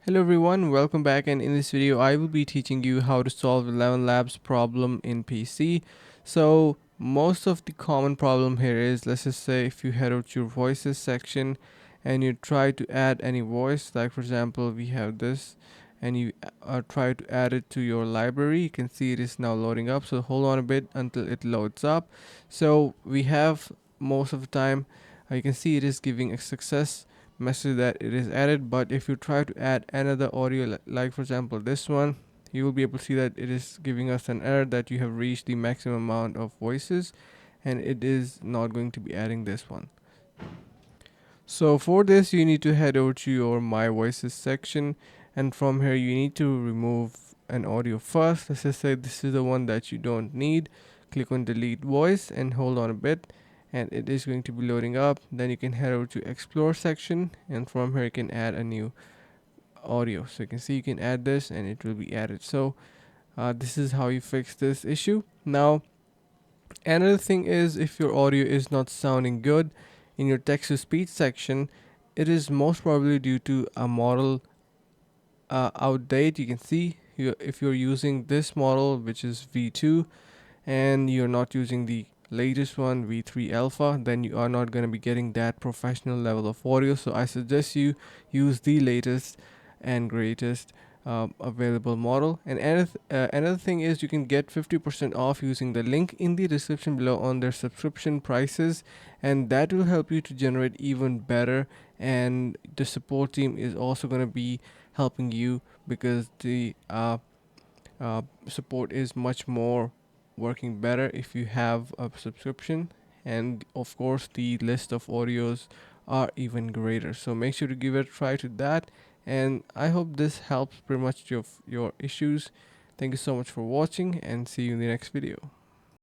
Hello everyone, welcome back, and in this video I will be teaching you how to solve ElevenLabs problem in PC. So most of the common problem here is, let's just say if you head out to your voices section and you try to add any voice, like for example we have this, and you try to add it to your library. You can see it is now loading up, so hold on a bit until it loads up. So we have most of the time, you can see it is giving a success message that it is added. But if you try to add another audio, like for example this one, you will be able to see that it is giving us an error that you have reached the maximum amount of voices, and it is not going to be adding this one. So for this you need to head over to your my voices section, and from here you need to remove an audio first. Let's just say this is the one that you don't need. Click on delete voice and hold on a bit, and it is going to be loading up. Then you can head over to explore section, and from here you can add a new audio. So you can see you can add this and it will be added. So this is how you fix this issue. Now another thing is, if your audio is not sounding good in your text to speech section, it is most probably due to a model outdate. You can see if you're using this model, which is V2, and you're not using the latest one, V3 alpha, then you are not going to be getting that professional level of audio. So I suggest you use the latest and greatest available model. And another thing is, you can get 50% off using the link in the description below on their subscription prices, and that will help you to generate even better. And the support team is also going to be helping you, because the support is much more working better if you have a subscription. And of course the list of audios are even greater, so make sure to give it a try to that. And I hope this helps pretty much your issues. Thank you so much for watching, and see you in the next video.